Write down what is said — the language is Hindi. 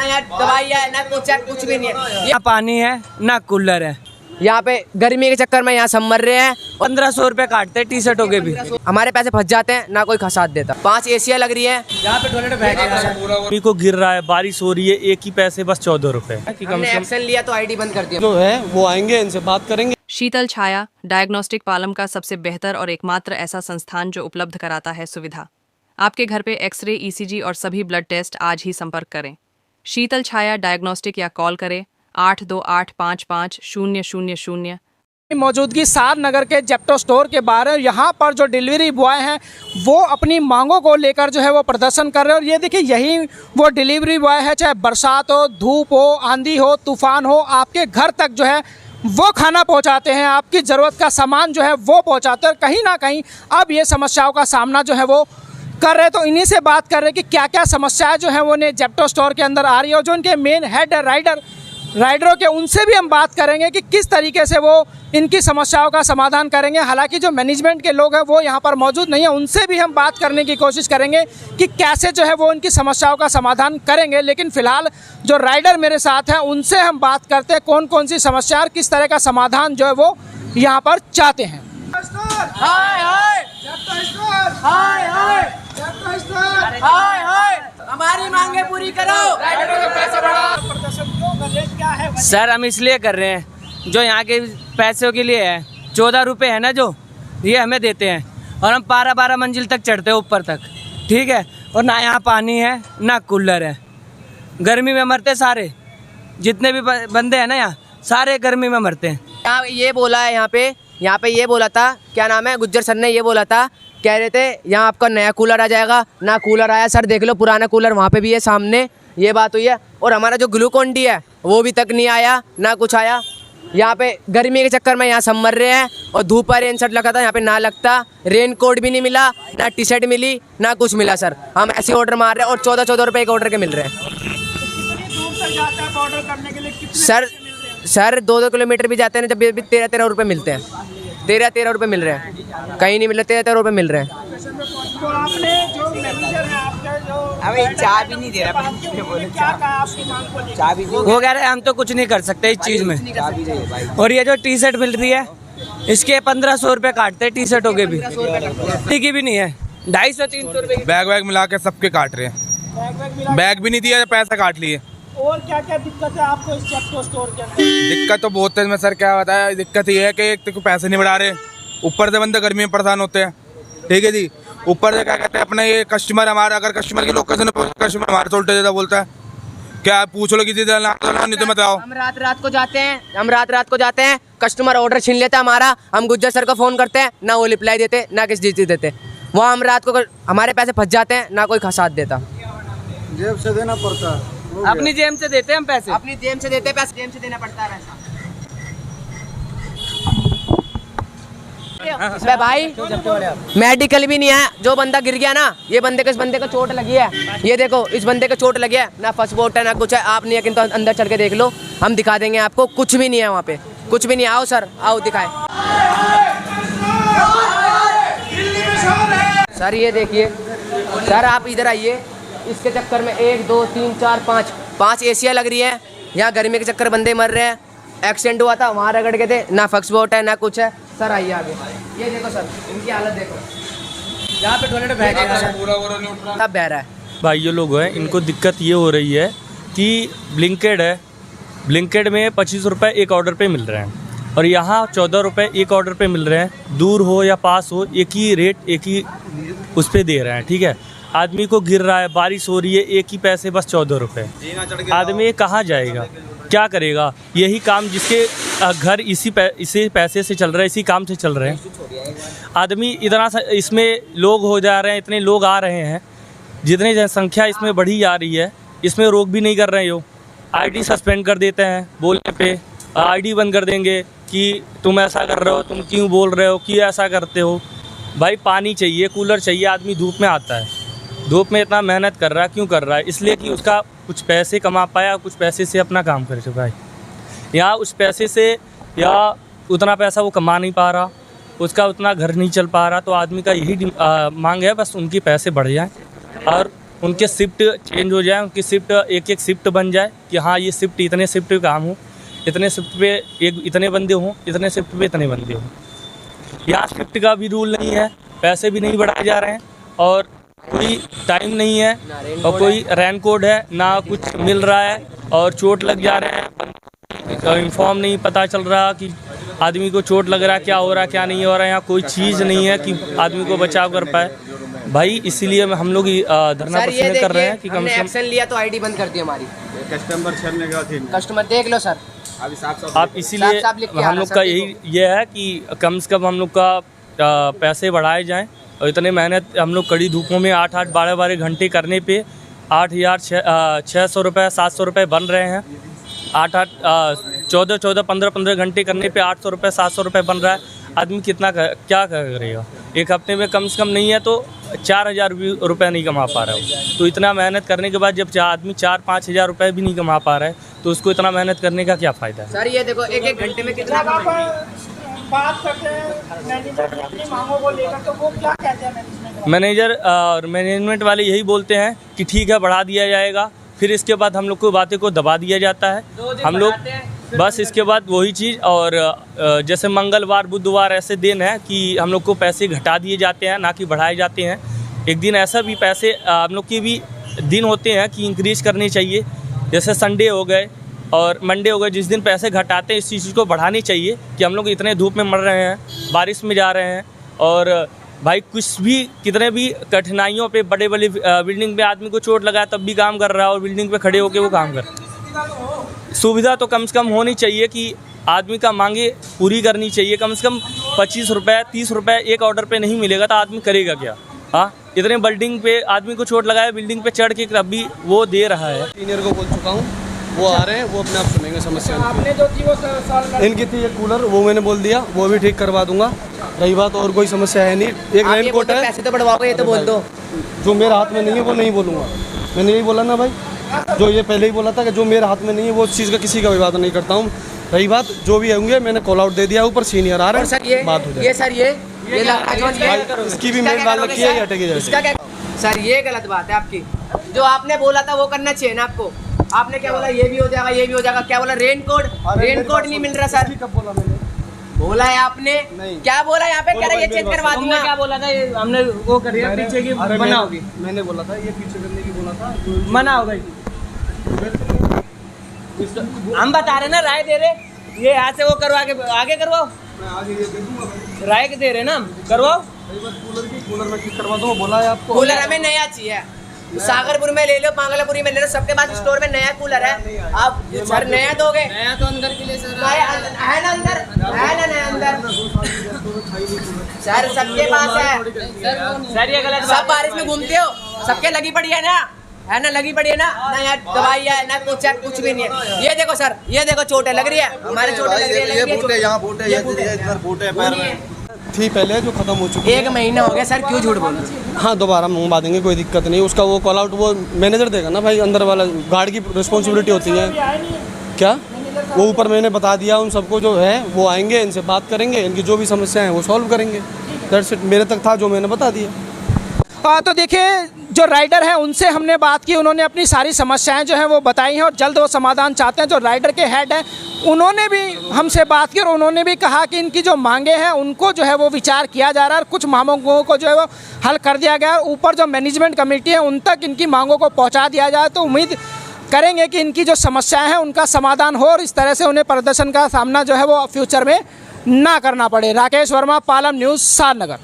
यहाँ दवाई है ना कुछ भी नहीं है। यहाँ पानी है ना कूलर है। यहाँ पे गर्मी के चक्कर में यहाँ सब मर रहे हैं। 1500 रुपए काटते हैं टी शर्टों के भी। हमारे पैसे फंस जाते हैं, ना कोई साथ देता। 5 एसियाँ लग रही है। यहाँ पे टॉयलेट को गिर रहा है, बारिश हो रही है, एक ही पैसे बस 14 रुपए। हमने एक्शन लिया तो आईडी बंद कर दिया। जो है वो आएंगे, इनसे बात करेंगे। शीतल छाया डायग्नोस्टिक पालम का सबसे बेहतर और एकमात्र ऐसा संस्थान जो उपलब्ध कराता है सुविधा। आपके घर पे एक्सरे, ईसीजी और सभी ब्लड टेस्ट आज ही संपर्क करें। शीतल छाया डायग्नोस्टिक या कॉल करें 82855000। मौजूदगी सार नगर के जेप्टो स्टोर के बाहर। यहाँ पर जो डिलीवरी बॉय हैं वो अपनी मांगों को लेकर जो है वो प्रदर्शन कर रहे हैं। और ये देखिए यही वो डिलीवरी बॉय है, चाहे बरसात हो, धूप हो, आंधी हो, तूफान हो, आपके घर तक जो है वो खाना पहुंचाते हैं, आपकी ज़रूरत का सामान जो है वो पहुंचाते हैं। कहीं ना कहीं अब ये समस्याओं का सामना जो है वो कर रहे हैं। तो इन्हीं से बात कर रहे हैं कि क्या क्या समस्याएं जो है वो ने जेप्टो स्टोर के अंदर आ रही है। और जो इनके मेन हेड है राइडरों के, उनसे भी हम बात करेंगे कि किस तरीके से वो इनकी समस्याओं का समाधान करेंगे। हालांकि जो मैनेजमेंट के लोग हैं वो यहाँ पर मौजूद नहीं है, उनसे भी हम बात करने की कोशिश करेंगे कि कैसे जो है वो इनकी समस्याओं का समाधान करेंगे। लेकिन फ़िलहाल जो राइडर मेरे साथ हैं उनसे हम बात करते हैं कौन कौन सी समस्या और किस तरह का समाधान जो है वो यहाँ पर चाहते हैं। हमारी मांगे पूरी करो। सर हम इसलिए कर रहे हैं, जो यहाँ के पैसों के लिए है, 14 रुपये है ना जो ये हमें देते हैं, और हम 12 मंजिल तक चढ़ते हैं ऊपर तक, ठीक है। और ना यहाँ पानी है ना कूलर है, गर्मी में मरते सारे, जितने भी बंदे हैं ना यहाँ सारे गर्मी में मरते हैं। यहाँ ये बोला है, यहाँ पे ये बोला था, क्या नाम है, गुज्जर सर ने ये बोला था, कह रहे थे यहाँ आपका नया कूलर आ जाएगा, ना कूलर आया। सर देख लो पुराना कूलर वहाँ पे भी है सामने, ये बात हुई है। और हमारा जो ग्लूकोन डी है वो भी तक नहीं आया, ना कुछ आया। यहाँ पे गर्मी के चक्कर में यहाँ सब मर रहे हैं। और धूप पर रेन शर्ट लगा था, यहाँ पे ना लगता, रेन कोट भी नहीं मिला, ना टी शर्ट मिली, ना कुछ मिला। सर हम ऐसे ऑर्डर मार रहे हैं और 14 रुपये एक ऑर्डर के मिल रहे हैं। सर 2 किलोमीटर भी जाते हैं जब भी 13 रुपये मिलते हैं, 13 रुपये मिल रहे हैं, कहीं नहीं मिल रहे, 13 रुपये मिल रहे हैं। तो आपने जो मैनेजर है आपका जो अभी चाय भी नहीं दे रहा, क्या कहा आपकी मांग को लेकर? वो कह रहे हैं हम तो कुछ नहीं कर सकते इस चीज़ में। और ये जो टी शर्ट मिल रही है इसके 1500 रुपये काटते हैं टी शर्टों के भी, की भी नहीं है, 250-300 रुपये। बैग मिला के सबके काट रहे हैं, बैग भी नहीं दिया, पैसा काट लिए। और क्या क्या दिक्कत है आपको इस जेप्टो स्टोर के अंदर? दिक्कत तो बहुत है। मैं सर क्या बताया, दिक्कत ये है कि एक तो पैसे नहीं बढ़ा रहे, ऊपर से बंदे गर्मी में परेशान होते हैं, ठीक है जी। ऊपर से क्या कहते हैं अपने ये कस्टमर, हमारा अगर कस्टमर की लोकेशन कस्टमर हमारे से उल्टे ज़्यादा बोलता है, क्या पूछ लो किसी नहीं तो बताओ। हम रात को जाते हैं, कस्टमर ऑर्डर छीन लेता है हमारा, हम गुज्जर सर को फ़ोन करते हैं, ना वो रिप्लाई देते, ना किसी चीज़ देते। वहाँ हम रात को हमारे पैसे फंस जाते हैं, ना कोई साथ देता। जेब से देना पड़ता है, अपनी जेब से देते हैं हम पैसे, अपनी जेब से देते हैं पैसे, जेब से देना पड़ता है पैसा। भाई मेडिकल भी नहीं है, जो बंदा गिर गया ना, ये इस बंदे को चोट लगी है, ये देखो इस बंदे को चोट लगी है, ना फर्स्ट बोट है ना कुछ है। आप नहीं है तो अंदर चल के देख लो, हम दिखा देंगे आपको, कुछ भी नहीं है वहाँ पे, कुछ भी नहीं। आओ सर, आओ दिखाए सर, ये देखिए सर, आप इधर आइए। इसके चक्कर में 1 2 3 4 5 एसियाँ लग रही है। यहाँ गर्मी के चक्कर बंदे मर रहे हैं। एक्सीडेंट हुआ था, वहाँ रगड़ के थे, ना फक्स बोट है ना कुछ है। सर आइए आगे, ये देखो सर, इनकी हालत देखो, यहाँ पे टॉयलेट सब बह रहा है। भाइयों लोग हैं, इनको दिक्कत ये हो रही है कि ब्लिंकेड है, ब्लिंकेड में 25 रुपये एक ऑर्डर पे मिल रहे हैं, और यहाँ 14 रुपये एक ऑर्डर पे मिल रहे हैं। दूर हो या पास हो, एक ही रेट, एक ही उस पर दे रहे हैं, ठीक है। आदमी को गिर रहा है, बारिश हो रही है, एक ही पैसे बस 14 रुपये। आदमी कहाँ जाएगा, क्या करेगा? यही काम जिसके घर इसी पैसे से चल रहा है, इसी काम से चल रहे हैं। आदमी इतना इसमें लोग हो जा रहे हैं, इतने लोग आ रहे हैं, जितनी जनसंख्या इसमें बढ़ी जा रही है, इसमें रोक भी नहीं कर रहे हो। आईडी सस्पेंड कर देते हैं, बोलने पे आईडी बंद कर देंगे कि तुम ऐसा कर रहे हो, तुम क्यों बोल रहे हो, क्यों ऐसा करते हो। भाई पानी चाहिए, कूलर चाहिए, आदमी धूप में आता है, धूप में इतना मेहनत कर रहा है, क्यों कर रहा है? इसलिए कि उसका कुछ पैसे कमा पाया, कुछ पैसे से अपना काम कर चुका है। या उस पैसे से या उतना पैसा वो कमा नहीं पा रहा, उसका उतना घर नहीं चल पा रहा, तो आदमी का यही मांग है बस उनके पैसे बढ़ जाएं और उनके शिफ्ट चेंज हो जाए, उनकी शिफ्ट एक एक शिफ्ट बन जाए कि हाँ ये शिफ्ट इतने शिफ्ट पे काम हो, इतने शिफ्ट पे एक इतने बंदे हों, इतने शिफ्ट पे इतने बंदे हों। यहाँ शिफ्ट का भी रूल नहीं है, पैसे भी नहीं बढ़ाए जा रहे हैं और कोई टाइम नहीं है और कोई रैन कोड है ना, कुछ मिल रहा है और चोट लग जा रहे हैं। इन्फॉर्म नहीं पता चल रहा कि आदमी को चोट लग रहा है, क्या हो रहा है क्या नहीं हो रहा है। यहाँ कोई चीज़ नहीं है कि आदमी को बचाव कर पाए भाई, इसीलिए हम लोग धरना प्रदर्शन कर रहे हैं कि कम से कम एक्शन लिया तो आईडी बंद कर दी हमारी। कस्टमर देख लो सर, आप इसीलिए साफ लिख के हम आना लोग सर, का देखो। यही ये है कि कम से कम हम लोग का पैसे बढ़ाए जाएं और इतने मेहनत हम लोग कड़ी धूपों में 8-8 12-12 घंटे करने पे 8,600 रुपये 700 रुपये बन रहे हैं। 14 15 घंटे करने पे 800 रुपये 700 रुपये बन रहा है। आदमी क्या करेगा? एक हफ्ते में कम से कम नहीं है तो 4,000 रुपये नहीं कमा पा रहा है। तो इतना मेहनत करने के बाद जब आदमी 4-5 हज़ार रुपये भी नहीं कमा पा रहा है तो उसको इतना मेहनत करने का क्या फ़ायदा है? सर ये देखो एक घंटे में कितना बात करते हैं मैनेजर की अपनी मांगों को लेकर, तो वो क्या कहते हैं मैनेजमेंट? मैनेजर और मैनेजमेंट वाले यही बोलते हैं कि ठीक है बढ़ा दिया जाएगा, फिर इसके बाद हम लोग को बातें को दबा दिया जाता है। हम लोग बस इसके बाद वही चीज़, और जैसे मंगलवार बुधवार ऐसे दिन है कि हम लोग को पैसे घटा दिए जाते हैं ना कि बढ़ाए जाते हैं। एक दिन ऐसा भी पैसे हम लोग के भी दिन होते हैं कि इंक्रीज करनी चाहिए, जैसे संडे हो गए और मंडे हो गए, जिस दिन पैसे घटाते हैं इस चीज़ को बढ़ानी चाहिए कि हम लोग इतने धूप में मर रहे हैं, बारिश में जा रहे हैं और भाई कुछ भी कितने भी कठिनाइयों पे बड़े बड़े बिल्डिंग पे आदमी को चोट लगा तब भी काम कर रहा है और बिल्डिंग पे खड़े होकर वो काम कर रहा है। सुविधा तो कम से कम होनी चाहिए कि आदमी का मांगे पूरी करनी चाहिए। कम से कम 25 रुपये 30 रुपये एक ऑर्डर पे नहीं मिलेगा तो आदमी करेगा क्या? हाँ, इतने बिल्डिंग पे आदमी को चोट लगाया, बिल्डिंग पे चढ़ के तब भी वो दे रहा है। इंजीनियर को बोल चुका हूँ, वो आ रहे हैं, वो अपने आप सुनेंगे समस्या। आपने जो थी वो सॉल्व इनकी थी ये कूलर, वो मैंने बोल दिया, वो भी ठीक करवा दूंगा। रही बात और कोई समस्या है नहीं, एक रेन कोट है। पैसे तो बढ़वाओगे, ये तो बोल दो। जो मेरे हाथ में नहीं है वो नहीं बोलूँगा। मैंने यही बोला ना भाई, जो ये पहले ही बोला था कि जो मेरे हाथ में नहीं है वो चीज़ का किसी का विवाद नहीं करता हूँ। रही बात जो भी होंगे मैंने कॉल आउट दे दिया, ऊपर सीनियर आ रहे हैं, सर ये बात हो जाए। ये सर ये इसकी भी मेल डाल रखी है या टेके जाए। सर ये गलत बात है आपकी। जो आपने बोला था वो करना चाहिए ना आपको। आपने क्या बोला, ये भी हो जाएगा ये भी हो जाएगा, क्या बोला रेन कोड नहीं मिल रहा सर। कब बोला मैंने? बोला है आपने? क्या बोला यहाँ पे? कह रहा है ये चेंज करवा दूंगा। क्या बोला था? ये हमने वो कर दिया पीछे की मना होगी। मैंने बोला था ये पीछे करने की बोला था, मना हो गई। हम बता रहे ना, राय दे रहे, ये यहाँ से वो करवा के आगे करवाओ। मैं आगे ये दे दूंगा। राय के दे रहे ना, करवाओ। कूलर में ठीक करवा दूंगा, बोला है आपको। कूलर हमें नया चाहिए, सागरपुर में ले लो, मंगलापुरी में ले लो, सबके पास स्टोर में नया कूलर है। आप सर नया दोगे? नया तो अंदर के लिए सर है ना अंदर, है ना नया अंदर सर, सबके पास है सर। ये गलत सब बारिश में घूमते हो, सबके लगी पड़ी है ना लगी पड़ी है ना यहाँ दवाई है ना कुछ भी नहीं है। ये देखो सर, ये देखो चोटें लग रही है, हमारे चोटें लग रही है। थी पहले जो खत्म हो चुकी है। 1 महीना हो गया सर, क्यों झूठ बोल रहे हो? हाँ दोबारा मंगवा देंगे, कोई दिक्कत नहीं। उसका वो कॉल आउट वो मैनेजर देगा ना भाई, अंदर वाला गार्ड की रिस्पॉन्सिबिलिटी होती है। क्या वो ऊपर मैंने बता दिया उन सबको, जो है वो आएंगे, इनसे बात करेंगे, इनकी जो भी समस्या है वो सॉल्व करेंगे। दैट्स इट, मेरे तक था जो मैंने बता दिया। तो देखिए जो राइडर हैं उनसे हमने बात की, उन्होंने अपनी सारी समस्याएं जो हैं वो बताई हैं और जल्द वो समाधान चाहते हैं। जो राइडर के हेड हैं उन्होंने भी हमसे बात की और उन्होंने भी कहा कि इनकी जो मांगे हैं उनको जो है वो विचार किया जा रहा है और कुछ मांगों को जो है वो हल कर दिया गया है। ऊपर जो मैनेजमेंट कमेटी है उन तक इनकी मांगों को पहुँचा दिया जाए, तो उम्मीद करेंगे कि इनकी जो समस्याएँ हैं उनका समाधान हो और इस तरह से उन्हें प्रदर्शन का सामना जो है वो फ्यूचर में ना करना पड़े। राकेश वर्मा, पालम न्यूज़, सारनगर।